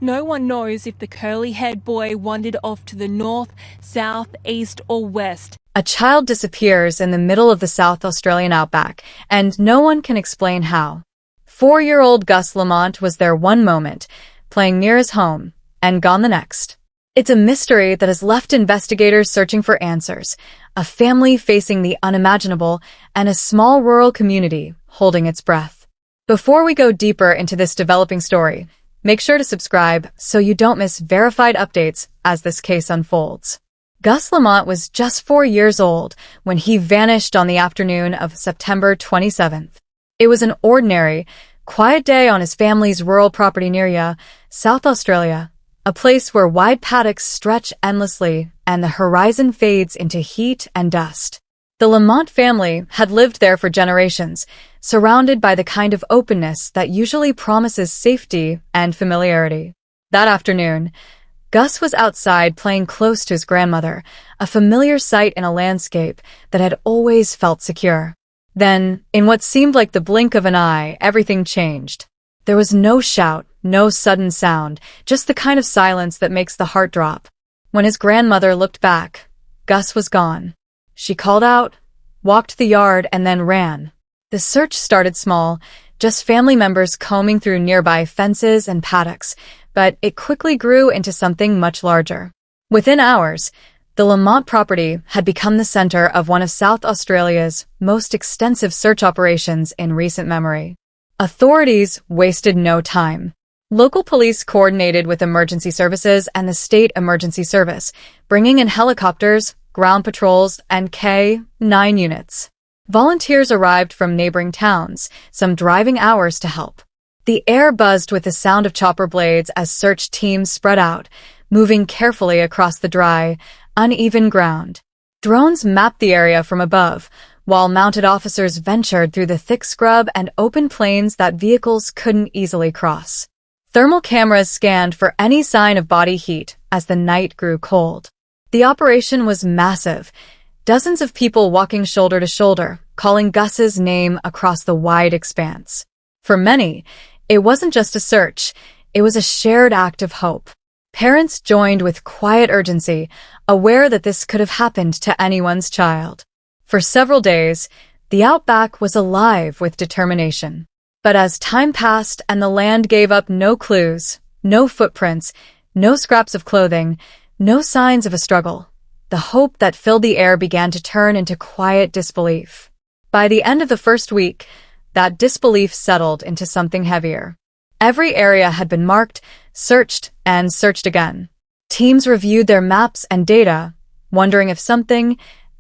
No one knows if the curly-haired boy wandered off to the north, south, east, or west. A child disappears in the middle of the South Australian outback, and no one can explain how. 4-year-old Gus Lamont was there one moment, playing near his home, and gone the next. It's a mystery that has left investigators searching for answers, a family facing the unimaginable, and a small rural community holding its breath. Before we go deeper into this developing story, make sure to subscribe so you don't miss verified updates as this case unfolds. Gus Lamont was just 4 years old when he vanished on the afternoon of September 27th. It was an ordinary, quiet day on his family's rural property near South Australia, a place where wide paddocks stretch endlessly and the horizon fades into heat and dust. The Lamont family had lived there for generations, surrounded by the kind of openness that usually promises safety and familiarity. That afternoon, Gus was outside playing close to his grandmother, a familiar sight in a landscape that had always felt secure. Then, in what seemed like the blink of an eye, everything changed. There was no shout, no sudden sound, just the kind of silence that makes the heart drop. When his grandmother looked back, Gus was gone. She called out, walked the yard, and then ran. The search started small, just family members combing through nearby fences and paddocks, but it quickly grew into something much larger. Within hours, the Lamont property had become the center of one of South Australia's most extensive search operations in recent memory. Authorities wasted no time. Local police coordinated with emergency services and the state emergency service, bringing in helicopters, ground patrols, and K-9 units. Volunteers arrived from neighboring towns, some driving hours to help. The air buzzed with the sound of chopper blades as search teams spread out, moving carefully across the dry, uneven ground. Drones mapped the area from above, while mounted officers ventured through the thick scrub and open plains that vehicles couldn't easily cross. Thermal cameras scanned for any sign of body heat as the night grew cold. The operation was massive, dozens of people walking shoulder to shoulder, calling Gus's name across the wide expanse. For many, it wasn't just a search, it was a shared act of hope. Parents joined with quiet urgency, aware that this could have happened to anyone's child. For several days, the outback was alive with determination. But as time passed and the land gave up no clues, no footprints, no scraps of clothing, no signs of a struggle, the hope that filled the air began to turn into quiet disbelief. By the end of the first week, that disbelief settled into something heavier. Every area had been marked, searched, and searched again. Teams reviewed their maps and data, wondering if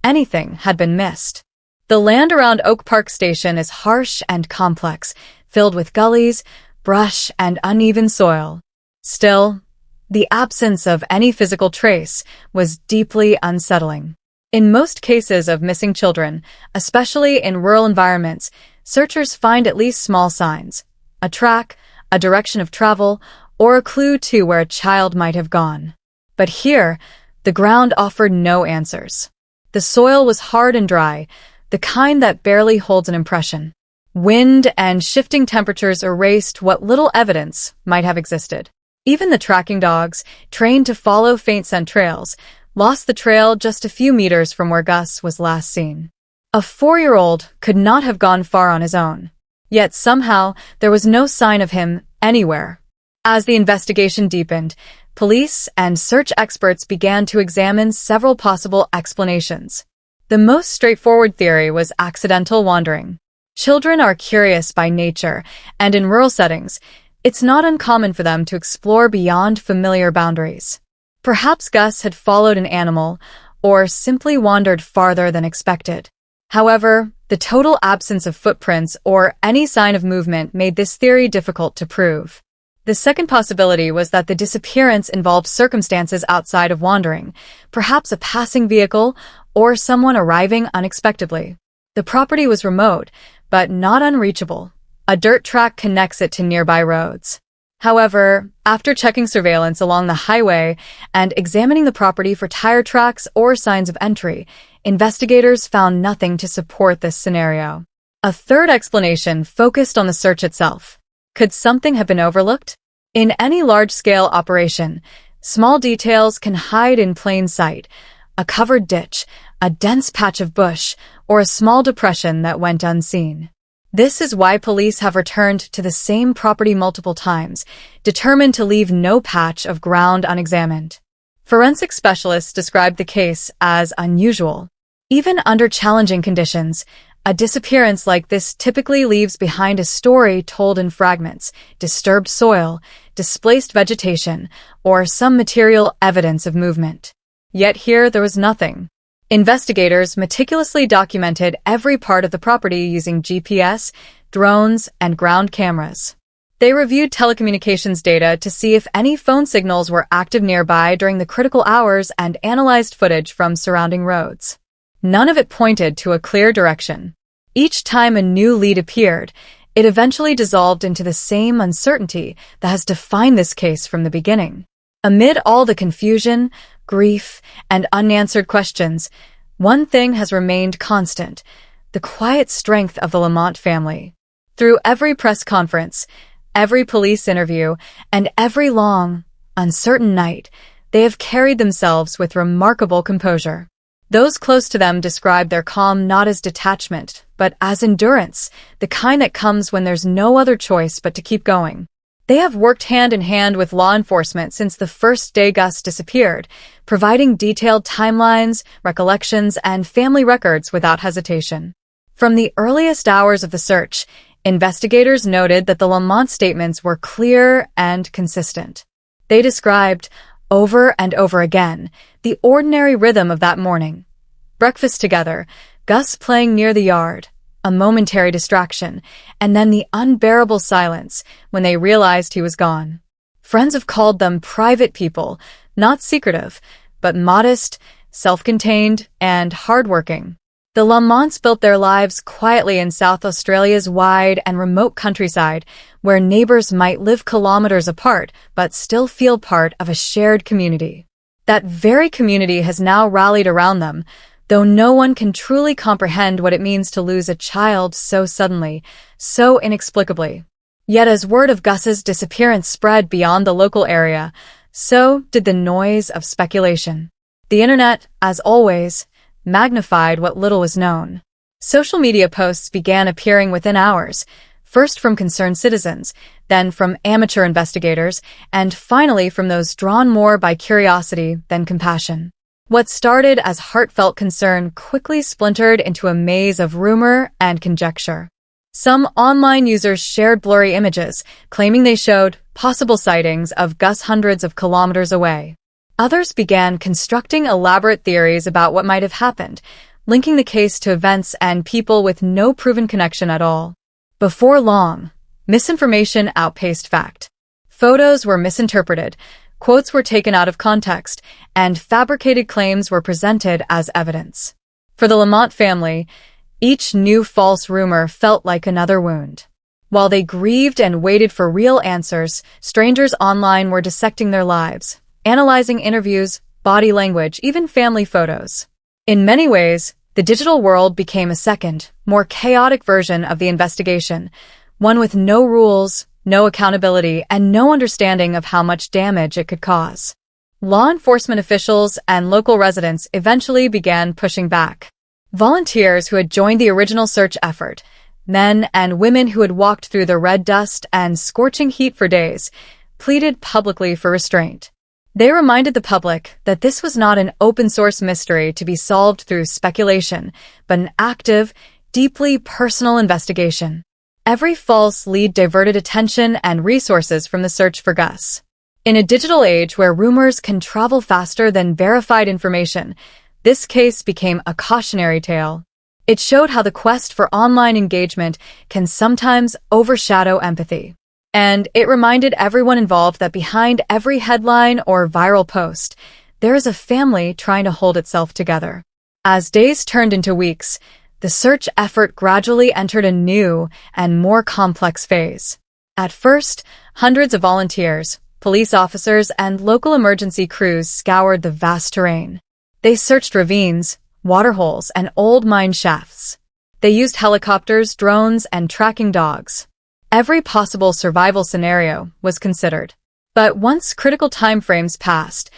anything had been missed. The land around Oak Park Station is harsh and complex, filled with gullies, brush, and uneven soil. Still, the absence of any physical trace was deeply unsettling. In most cases of missing children, especially in rural environments, searchers find at least small signs, a track, a direction of travel, or a clue to where a child might have gone. But here, the ground offered no answers. The soil was hard and dry, the kind that barely holds an impression. Wind and shifting temperatures erased what little evidence might have existed. Even the tracking dogs, trained to follow faint scent trails, lost the trail just a few meters from where Gus was last seen. A 4-year-old could not have gone far on his own. Yet somehow, there was no sign of him anywhere. As the investigation deepened, police and search experts began to examine several possible explanations. The most straightforward theory was accidental wandering. Children are curious by nature, and in rural settings, it's not uncommon for them to explore beyond familiar boundaries. Perhaps Gus had followed an animal, or simply wandered farther than expected. However, the total absence of footprints or any sign of movement made this theory difficult to prove. The second possibility was that the disappearance involved circumstances outside of wandering, perhaps a passing vehicle or someone arriving unexpectedly. The property was remote, but not unreachable. A dirt track connects it to nearby roads. However, after checking surveillance along the highway and examining the property for tire tracks or signs of entry, investigators found nothing to support this scenario. A third explanation focused on the search itself. Could something have been overlooked? In any large-scale operation, small details can hide in plain sight: a covered ditch, a dense patch of bush, or a small depression that went unseen. This is why police have returned to the same property multiple times, determined to leave no patch of ground unexamined. Forensic specialists described the case as unusual. Even under challenging conditions, a disappearance like this typically leaves behind a story told in fragments: disturbed soil, displaced vegetation, or some material evidence of movement. Yet here there was nothing. Investigators meticulously documented every part of the property using GPS, drones, and ground cameras. They reviewed telecommunications data to see if any phone signals were active nearby during the critical hours and analyzed footage from surrounding roads. None of it pointed to a clear direction. Each time a new lead appeared, it eventually dissolved into the same uncertainty that has defined this case from the beginning. Amid all the confusion, grief, and unanswered questions, one thing has remained constant: the quiet strength of the Lamont family. Through every press conference, every police interview, and every long, uncertain night, they have carried themselves with remarkable composure. Those close to them describe their calm not as detachment, but as endurance, the kind that comes when there's no other choice but to keep going. They have worked hand in hand with law enforcement since the first day Gus disappeared, providing detailed timelines, recollections, and family records without hesitation. From the earliest hours of the search, investigators noted that the Lamont statements were clear and consistent. They described, over and over again, the ordinary rhythm of that morning: breakfast together, Gus playing near the yard, a momentary distraction, and then the unbearable silence when they realized he was gone. Friends have called them private people, not secretive, but modest, self-contained, and hardworking. The Lamonts built their lives quietly in South Australia's wide and remote countryside, where neighbors might live kilometers apart but still feel part of a shared community. That very community has now rallied around them, though no one can truly comprehend what it means to lose a child so suddenly, so inexplicably. Yet as word of Gus's disappearance spread beyond the local area, so did the noise of speculation. The internet, as always, magnified what little was known. Social media posts began appearing within hours, first from concerned citizens, then from amateur investigators, and finally from those drawn more by curiosity than compassion. What started as heartfelt concern quickly splintered into a maze of rumor and conjecture. Some online users shared blurry images, claiming they showed possible sightings of Gus hundreds of kilometers away. Others began constructing elaborate theories about what might have happened, linking the case to events and people with no proven connection at all. Before long, misinformation outpaced fact. Photos were misinterpreted, quotes were taken out of context, and fabricated claims were presented as evidence. For the Lamont family, each new false rumor felt like another wound. While they grieved and waited for real answers, strangers online were dissecting their lives, analyzing interviews, body language, even family photos. In many ways, the digital world became a second, more chaotic version of the investigation, one with no rules, no accountability, and no understanding of how much damage it could cause. Law enforcement officials and local residents eventually began pushing back. Volunteers who had joined the original search effort, men and women who had walked through the red dust and scorching heat for days, pleaded publicly for restraint. They reminded the public that this was not an open-source mystery to be solved through speculation, but an active, deeply personal investigation. Every false lead diverted attention and resources from the search for Gus. In a digital age where rumors can travel faster than verified information, this case became a cautionary tale. It showed how the quest for online engagement can sometimes overshadow empathy. And it reminded everyone involved that behind every headline or viral post, there is a family trying to hold itself together. As days turned into weeks, the search effort gradually entered a new and more complex phase. At first, hundreds of volunteers, police officers, and local emergency crews scoured the vast terrain. They searched ravines, waterholes, and old mine shafts. They used helicopters, drones, and tracking dogs. Every possible survival scenario was considered. But once critical timeframes passed,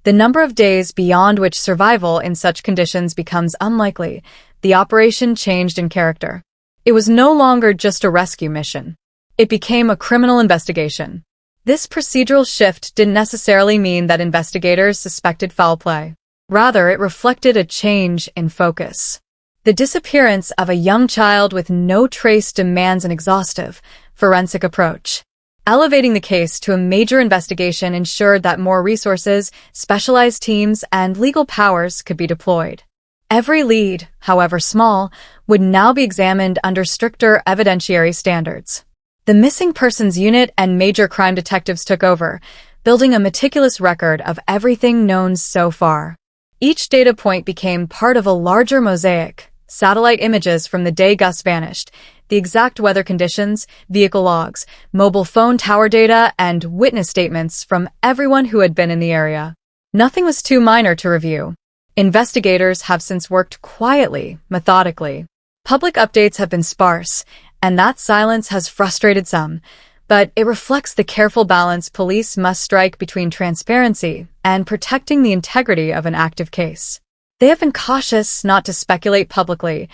the number of days beyond which survival in such conditions becomes unlikely, the operation changed in character. It was no longer just a rescue mission. It became a criminal investigation. This procedural shift didn't necessarily mean that investigators suspected foul play. Rather, it reflected a change in focus. The disappearance of a young child with no trace demands an exhaustive, forensic approach. Elevating the case to a major investigation ensured that more resources, specialized teams, and legal powers could be deployed. Every lead, however small, would now be examined under stricter evidentiary standards. The Missing Persons Unit and major crime detectives took over, building a meticulous record of everything known so far. Each data point became part of a larger mosaic: satellite images from the day Gus vanished, the exact weather conditions, vehicle logs, mobile phone tower data, and witness statements from everyone who had been in the area. Nothing was too minor to review. Investigators have since worked quietly, methodically. Public updates have been sparse, and that silence has frustrated some, but it reflects the careful balance police must strike between transparency and protecting the integrity of an active case. They have been cautious not to speculate publicly,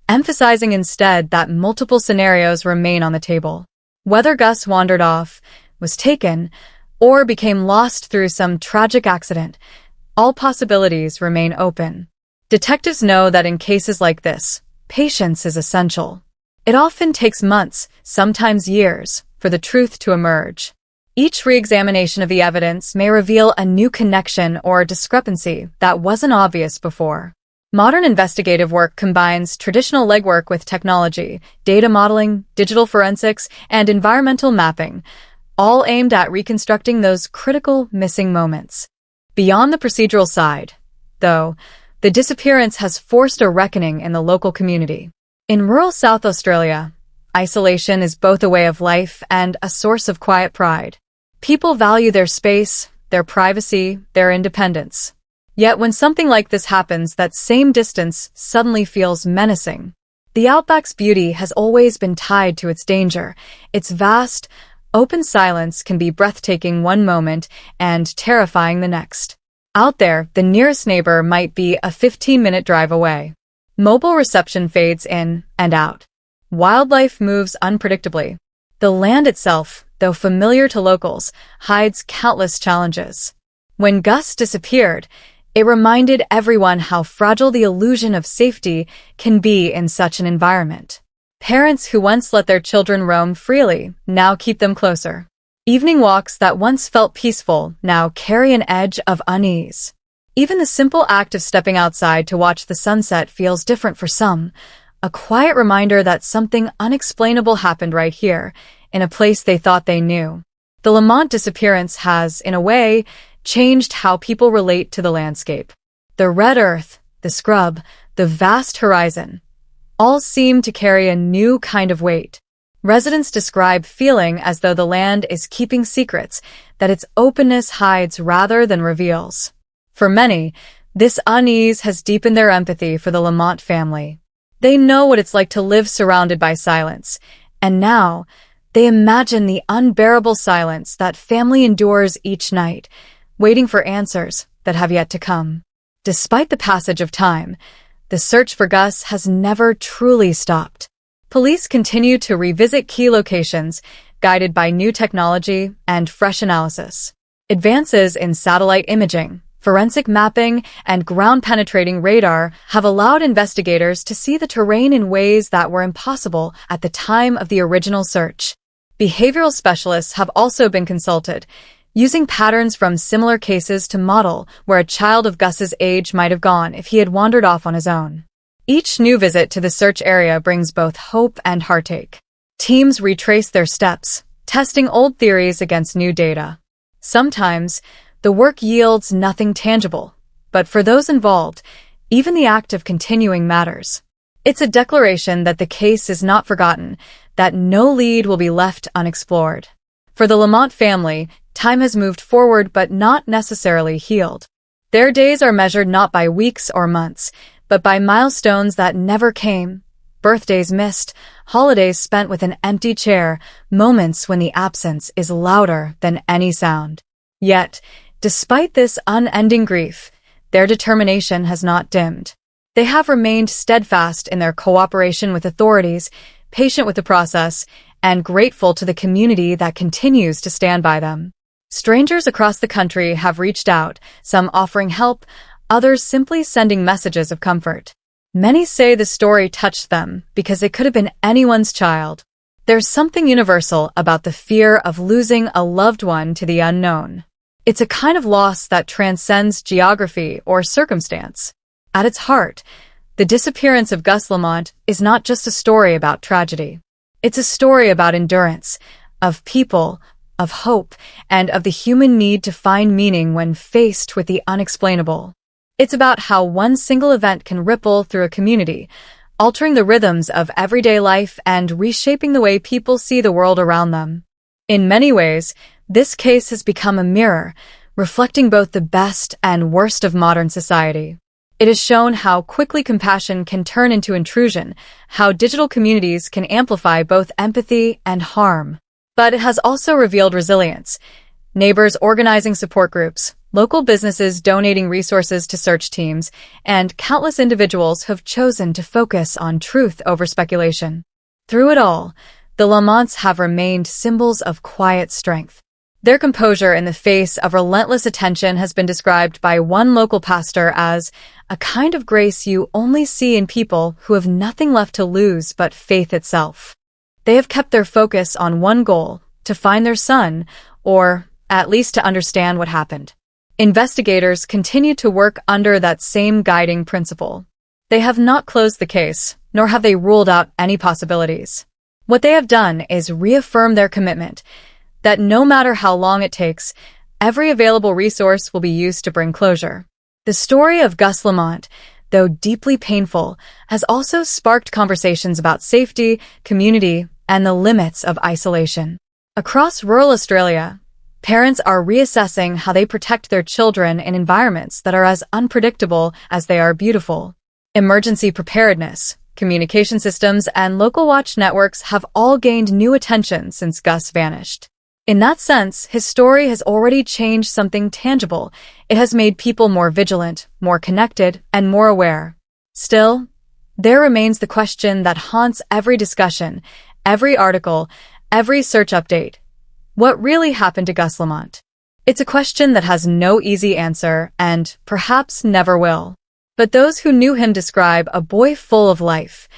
emphasizing instead that multiple scenarios remain on the table. Whether Gus wandered off, was taken, or became lost through some tragic accident, all possibilities remain open. Detectives know that in cases like this, patience is essential. It often takes months, sometimes years, for the truth to emerge. Each re-examination of the evidence may reveal a new connection or discrepancy that wasn't obvious before. Modern investigative work combines traditional legwork with technology, data modeling, digital forensics, and environmental mapping, all aimed at reconstructing those critical missing moments. Beyond the procedural side, though, the disappearance has forced a reckoning in the local community. In rural South Australia, isolation is both a way of life and a source of quiet pride. People value their space, their privacy, their independence. Yet when something like this happens, that same distance suddenly feels menacing. The outback's beauty has always been tied to its danger. Its vast, open silence can be breathtaking one moment and terrifying the next. Out there, the nearest neighbor might be a 15-minute drive away. Mobile reception fades in and out. Wildlife moves unpredictably. The land itself, though familiar to locals, hides countless challenges. When Gus disappeared, it reminded everyone how fragile the illusion of safety can be in such an environment. Parents who once let their children roam freely now keep them closer. Evening walks that once felt peaceful now carry an edge of unease. Even the simple act of stepping outside to watch the sunset feels different for some, a quiet reminder that something unexplainable happened right here, in a place they thought they knew. The Lamont disappearance has, in a way, changed how people relate to the landscape. The red earth, the scrub, the vast horizon, all seem to carry a new kind of weight. Residents describe feeling as though the land is keeping secrets that its openness hides rather than reveals. For many, this unease has deepened their empathy for the Lamont family. They know what it's like to live surrounded by silence, and now they imagine the unbearable silence that family endures each night, waiting for answers that have yet to come. Despite the passage of time, the search for Gus has never truly stopped. Police continue to revisit key locations, guided by new technology and fresh analysis. Advances in satellite imaging, forensic mapping, and ground-penetrating radar have allowed investigators to see the terrain in ways that were impossible at the time of the original search. Behavioral specialists have also been consulted, using patterns from similar cases to model where a child of Gus's age might have gone if he had wandered off on his own. Each new visit to the search area brings both hope and heartache. Teams retrace their steps, testing old theories against new data. Sometimes, the work yields nothing tangible, but for those involved, even the act of continuing matters. It's a declaration that the case is not forgotten, that no lead will be left unexplored. For the Lamont family, time has moved forward but not necessarily healed. Their days are measured not by weeks or months, but by milestones that never came, birthdays missed, holidays spent with an empty chair, moments when the absence is louder than any sound. Yet, despite this unending grief, their determination has not dimmed. They have remained steadfast in their cooperation with authorities, patient with the process, and grateful to the community that continues to stand by them. Strangers across the country have reached out, some offering help, others simply sending messages of comfort. Many say the story touched them because it could have been anyone's child. There's something universal about the fear of losing a loved one to the unknown. It's a kind of loss that transcends geography or circumstance. At its heart, the disappearance of Gus Lamont is not just a story about tragedy. It's a story about endurance, of people, of hope, and of the human need to find meaning when faced with the unexplainable. It's about how one single event can ripple through a community, altering the rhythms of everyday life and reshaping the way people see the world around them. In many ways, this case has become a mirror, reflecting both the best and worst of modern society. It has shown how quickly compassion can turn into intrusion, how digital communities can amplify both empathy and harm. But it has also revealed resilience. Neighbors organizing support groups, local businesses donating resources to search teams, and countless individuals have chosen to focus on truth over speculation. Through it all, the Lamonts have remained symbols of quiet strength. Their composure in the face of relentless attention has been described by one local pastor as a kind of grace you only see in people who have nothing left to lose but faith itself. They have kept their focus on one goal, to find their son, or at least to understand what happened. Investigators continue to work under that same guiding principle. They have not closed the case, nor have they ruled out any possibilities. What they have done is reaffirm their commitment that no matter how long it takes, every available resource will be used to bring closure. The story of Gus Lamont, though deeply painful, has also sparked conversations about safety, community, and the limits of isolation. Across rural Australia, parents are reassessing how they protect their children in environments that are as unpredictable as they are beautiful. Emergency preparedness, communication systems, and local watch networks have all gained new attention since Gus vanished. In that sense, his story has already changed something tangible. It has made people more vigilant, more connected, and more aware. Still, there remains the question that haunts every discussion, every article, every search update. What really happened to Gus Lamont? It's a question that has no easy answer and perhaps never will. But those who knew him describe a boy full of life,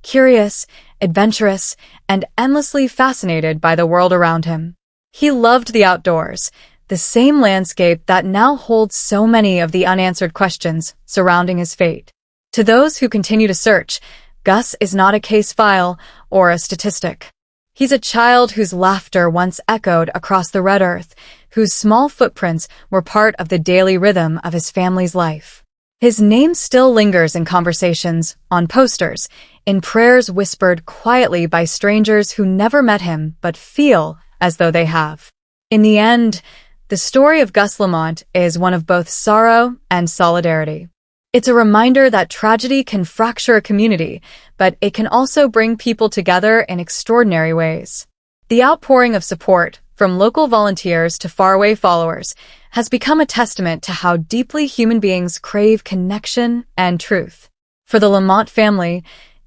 curious, adventurous, and endlessly fascinated by the world around him. He loved the outdoors, the same landscape that now holds so many of the unanswered questions surrounding his fate. To those who continue to search, Gus is not a case file or a statistic. He's a child whose laughter once echoed across the red earth, whose small footprints were part of the daily rhythm of his family's life. His name still lingers in conversations, on posters, in prayers whispered quietly by strangers who never met him but feel as though they have. In the end, the story of Gus Lamont is one of both sorrow and solidarity. It's a reminder that tragedy can fracture a community, but it can also bring people together in extraordinary ways. The outpouring of support, from local volunteers to faraway followers, has become a testament to how deeply human beings crave connection and truth. For the Lamont family,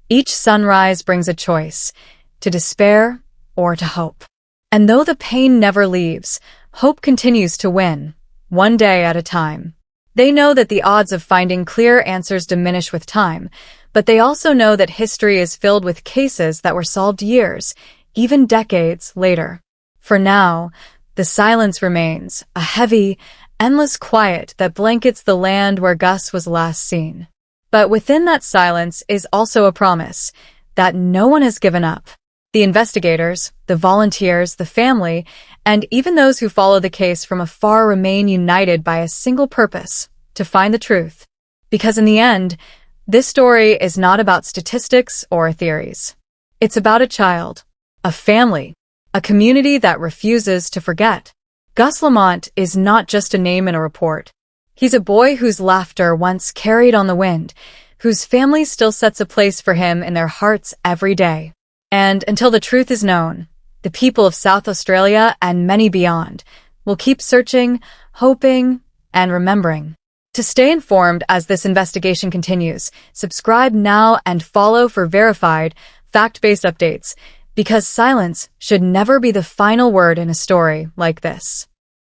each sunrise brings a choice, to despair or to hope. And though the pain never leaves, hope continues to win, one day at a time. They know that the odds of finding clear answers diminish with time, but they also know that history is filled with cases that were solved years, even decades later. For now, the silence remains, a heavy, endless quiet that blankets the land where Gus was last seen. But within that silence is also a promise that no one has given up. The investigators, the volunteers, the family, and even those who follow the case from afar remain united by a single purpose, to find the truth. Because in the end, this story is not about statistics or theories. It's about a child, a family, a community that refuses to forget. Gus Lamont is not just a name in a report. He's a boy whose laughter once carried on the wind, whose family still sets a place for him in their hearts every day. And until the truth is known, the people of South Australia and many beyond will keep searching, hoping, and remembering. To stay informed as this investigation continues, subscribe now and follow for verified, fact-based updates, because silence should never be the final word in a story like this.